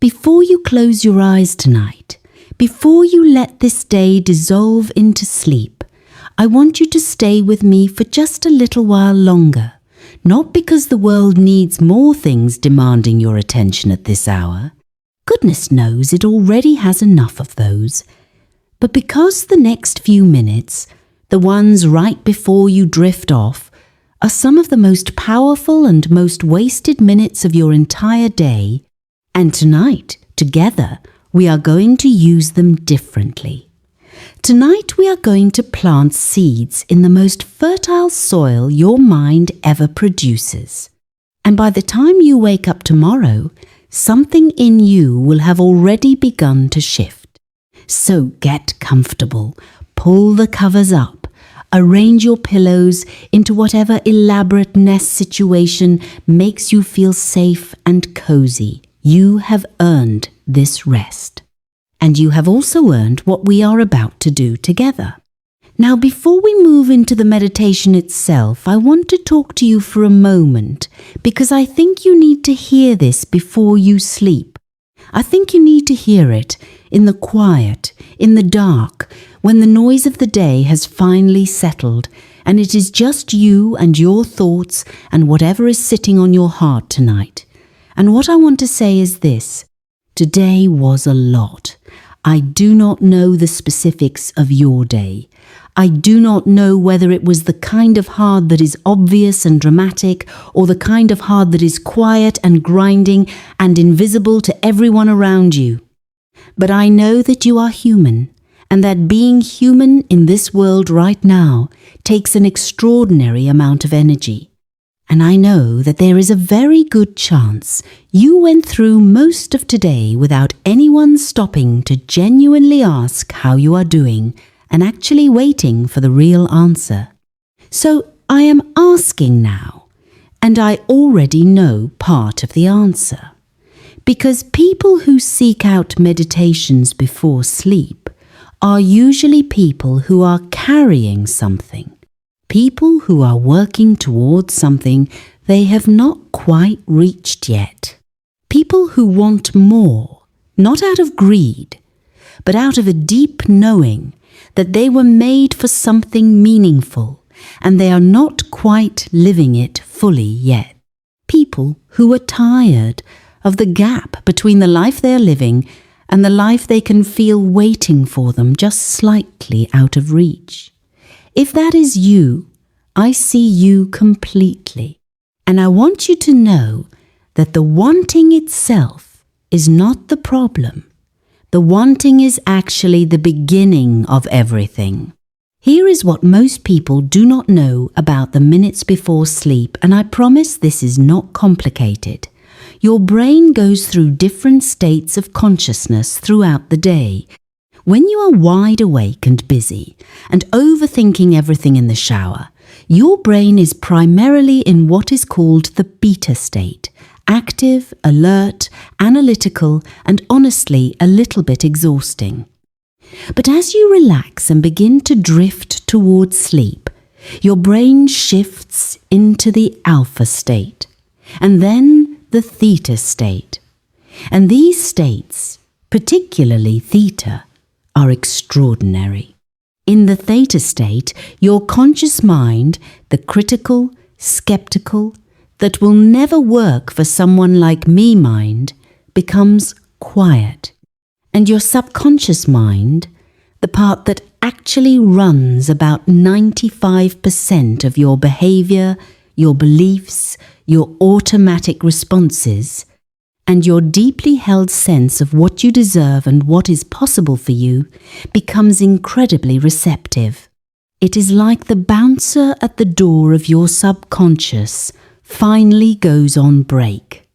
Before you close your eyes tonight, before you let this day dissolve into sleep, I want you to stay with me for just a little while longer, not because the world needs more things demanding your attention at this hour. Goodness knows it already has enough of those. But because the next few minutes, the ones right before you drift off, are some of the most powerful and most wasted minutes of your entire day, and tonight, together, we are going to use them differently. Tonight we are going to plant seeds in the most fertile soil your mind ever produces. And by the time you wake up tomorrow, something in you will have already begun to shift. So get comfortable, pull the covers up, arrange your pillows into whatever elaborate nest situation makes you feel safe and cozy. You have earned this rest. And you have also earned what we are about to do together. Now, before we move into the meditation itself, I want to talk to you for a moment because I think you need to hear this before you sleep. I think you need to hear it in the quiet, in the dark, when the noise of the day has finally settled and it is just you and your thoughts and whatever is sitting on your heart tonight. And what I want to say is this: today was a lot. I do not know the specifics of your day. I do not know whether it was the kind of hard that is obvious and dramatic, or the kind of hard that is quiet and grinding and invisible to everyone around you. But I know that you are human, and that being human in this world right now takes an extraordinary amount of energy. And I know that there is a very good chance you went through most of today without anyone stopping to genuinely ask how you are doing and actually waiting for the real answer. So I am asking now, and I already know part of the answer. Because people who seek out meditations before sleep are usually people who are carrying something. People who are working towards something they have not quite reached yet. People who want more, not out of greed, but out of a deep knowing that they were made for something meaningful and they are not quite living it fully yet. People who are tired of the gap between the life they are living and the life they can feel waiting for them just slightly out of reach. If that is you, I see you completely. And I want you to know that the wanting itself is not the problem. The wanting is actually the beginning of everything. Here is what most people do not know about the minutes before sleep, and I promise this is not complicated. Your brain goes through different states of consciousness throughout the day. When you are wide awake and busy and overthinking everything in the shower, your brain is primarily in what is called the beta state, active, alert, analytical, and honestly a little bit exhausting. But as you relax and begin to drift towards sleep, your brain shifts into the alpha state, and then the theta state. And these states, particularly theta, are extraordinary. In the theta state, your conscious mind, the critical, skeptical, that will never work for someone like me mind, becomes quiet. And your subconscious mind, the part that actually runs about 95% of your behavior, your beliefs, your automatic responses, and your deeply held sense of what you deserve and what is possible for you, becomes incredibly receptive. It is like the bouncer at the door of your subconscious finally goes on break.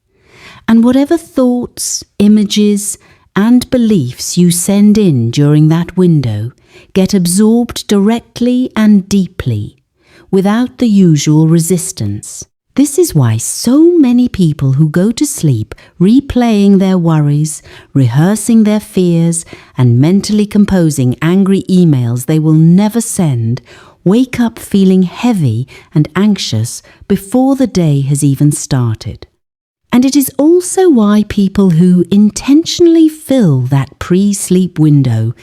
And whatever thoughts, images, and beliefs you send in during that window get absorbed directly and deeply, without the usual resistance. This is why so many people who go to sleep replaying their worries, rehearsing their fears, and mentally composing angry emails they will never send, wake up feeling heavy and anxious before the day has even started. And it is also why people who intentionally fill that pre-sleep window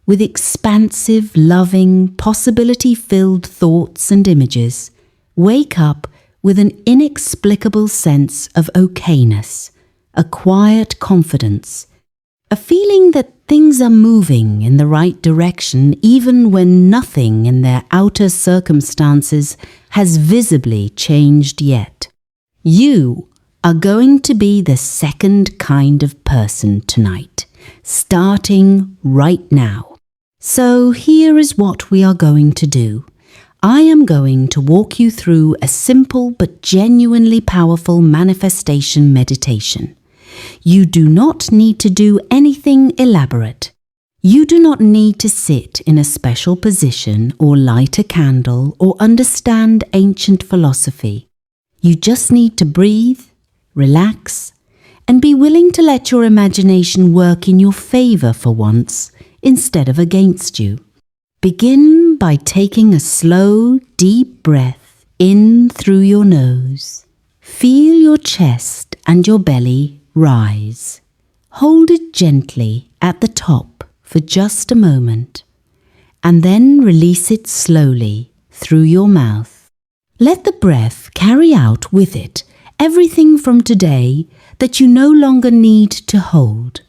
with expansive, loving, possibility-filled thoughts and images wake up with an inexplicable sense of okayness, a quiet confidence, a feeling that things are moving in the right direction even when nothing in their outer circumstances has visibly changed yet. You are going to be the second kind of person tonight, starting right now. So here is what we are going to do. I am going to walk you through a simple but genuinely powerful manifestation meditation. You do not need to do anything elaborate. You do not need to sit in a special position or light a candle or understand ancient philosophy. You just need to breathe, relax, and be willing to let your imagination work in your favor for once instead of against you. Begin by taking a slow, deep breath in through your nose. Feel your chest and your belly rise. Hold it gently at the top for just a moment, and then release it slowly through your mouth. Let the breath carry out with it everything from today that you no longer need to hold.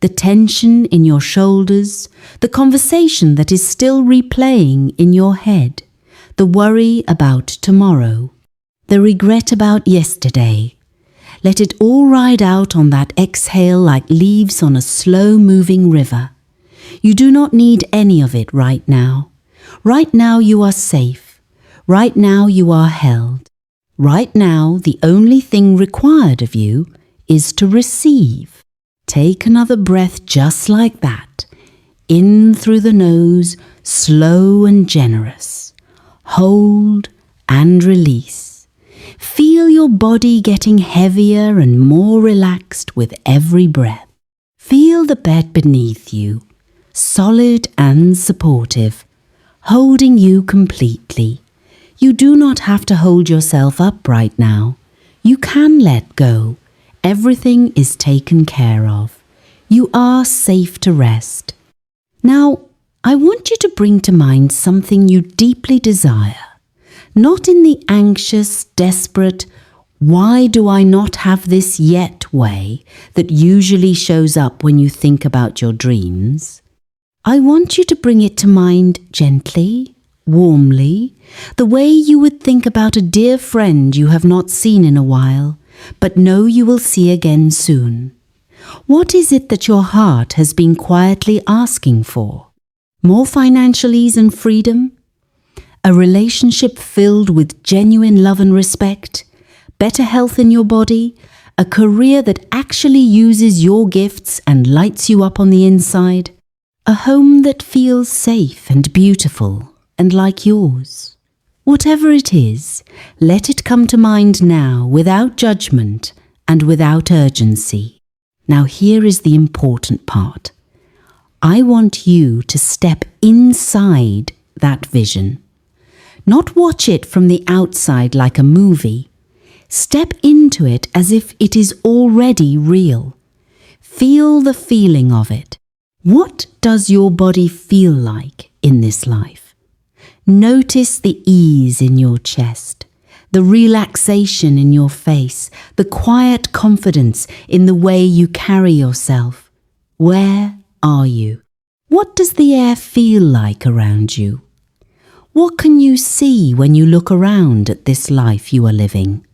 The tension in your shoulders, the conversation that is still replaying in your head, the worry about tomorrow, the regret about yesterday. Let it all ride out on that exhale like leaves on a slow-moving river. You do not need any of it right now. Right now you are safe. Right now you are held. Right now the only thing required of you is to receive. Take another breath just like that. In through the nose, slow and generous. Hold and release. Feel your body getting heavier and more relaxed with every breath. Feel the bed beneath you, solid and supportive, holding you completely. You do not have to hold yourself up right now. You can let go. Everything is taken care of. You are safe to rest. Now, I want you to bring to mind something you deeply desire. Not in the anxious, desperate, why do I not have this yet way that usually shows up when you think about your dreams. I want you to bring it to mind gently, warmly, the way you would think about a dear friend you have not seen in a while, but know you will see again soon. What is it that your heart has been quietly asking for? More financial ease and freedom? A relationship filled with genuine love and respect? Better health in your body? A career that actually uses your gifts and lights you up on the inside? A home that feels safe and beautiful and like yours? Whatever it is, let it come to mind now without judgment and without urgency. Now here is the important part. I want you to step inside that vision. Not watch it from the outside like a movie. Step into it as if it is already real. Feel the feeling of it. What does your body feel like in this life? Notice the ease in your chest, the relaxation in your face, the quiet confidence in the way you carry yourself. Where are you? What does the air feel like around you? What can you see when you look around at this life you are living?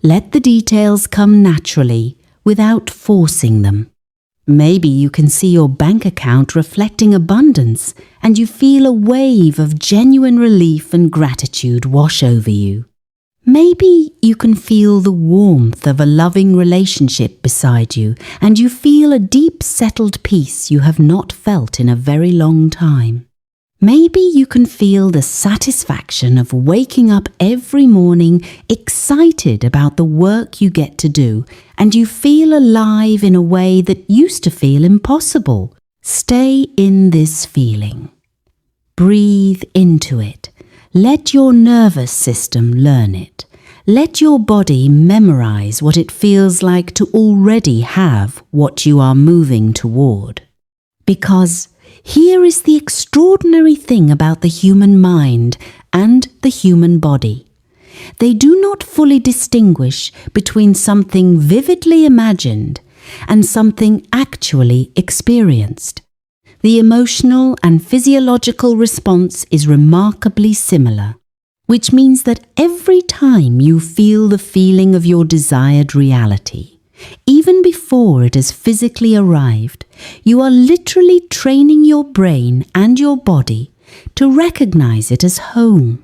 Let the details come naturally without forcing them. Maybe you can see your bank account reflecting abundance and you feel a wave of genuine relief and gratitude wash over you. Maybe you can feel the warmth of a loving relationship beside you and you feel a deep settled peace you have not felt in a very long time. Maybe you can feel the satisfaction of waking up every morning excited about the work you get to do and you feel alive in a way that used to feel impossible. Stay in this feeling. Breathe into it. Let your nervous system learn it. Let your body memorize what it feels like to already have what you are moving toward. Because here is the extraordinary thing about the human mind and the human body. They do not fully distinguish between something vividly imagined and something actually experienced. The emotional and physiological response is remarkably similar, which means that every time you feel the feeling of your desired reality, even before it has physically arrived, you are literally training your brain and your body to recognize it as home.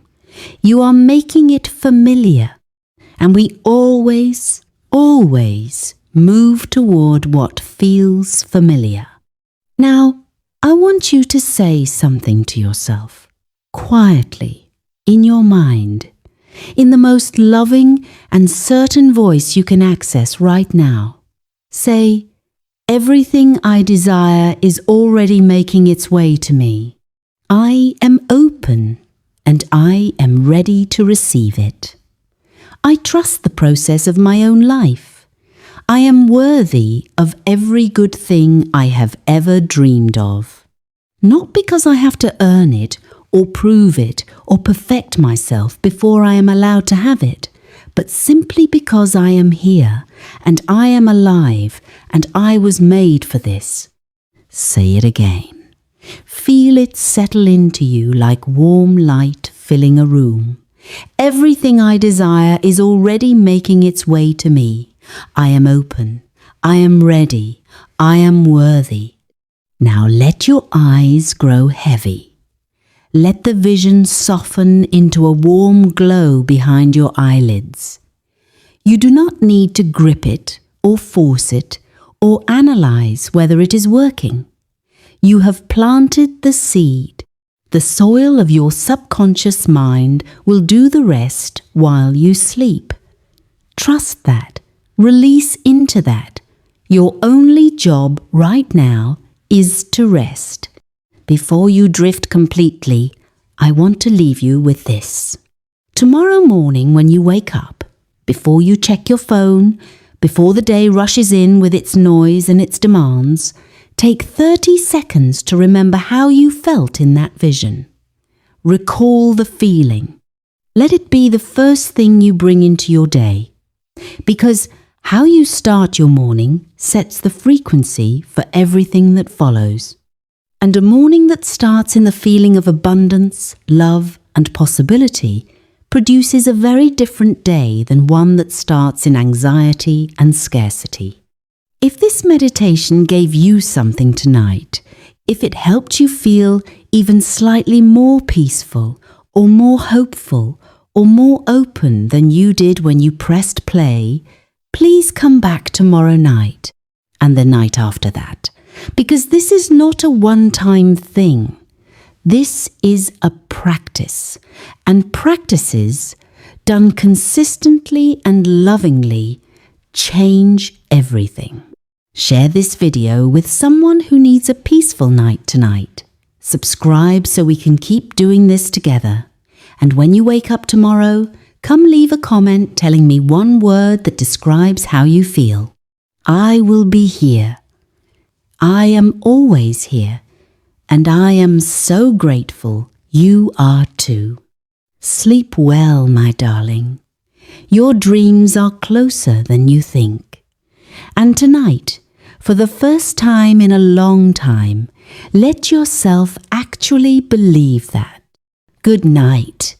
You are making it familiar, and we always move toward what feels familiar. Now, I want you to say something to yourself, quietly, in your mind, in the most loving and certain voice you can access right now. Say, "Everything I desire is already making its way to me. I am open and I am ready to receive it. I trust the process of my own life. I am worthy of every good thing I have ever dreamed of. Not because I have to earn it or prove it or perfect myself before I am allowed to have it, but simply because I am here and I am alive and I was made for this." Say it again. Feel it settle into you like warm light filling a room. Everything I desire is already making its way to me. I am open. I am ready. I am worthy. Now let your eyes grow heavy. Let the vision soften into a warm glow behind your eyelids. You do not need to grip it or force it or analyze whether it is working. You have planted the seed. The soil of your subconscious mind will do the rest while you sleep. Trust that. Release into that. Your only job right now is to rest. Before you drift completely, I want to leave you with this. Tomorrow morning when you wake up, before you check your phone, before the day rushes in with its noise and its demands, take 30 seconds to remember how you felt in that vision. Recall the feeling. Let it be the first thing you bring into your day. Because how you start your morning sets the frequency for everything that follows. And a morning that starts in the feeling of abundance, love, and possibility produces a very different day than one that starts in anxiety and scarcity. If this meditation gave you something tonight, if it helped you feel even slightly more peaceful or more hopeful or more open than you did when you pressed play, please come back tomorrow night and the night after that, because this is not a one-time thing. This is a practice, and practices done consistently and lovingly change everything. Share this video with someone who needs a peaceful night tonight. Subscribe so we can keep doing this together. And when you wake up tomorrow, come leave a comment telling me one word that describes how you feel. I will be here. I am always here. And I am so grateful you are too. Sleep well, my darling. Your dreams are closer than you think. And tonight, for the first time in a long time, let yourself actually believe that. Good night.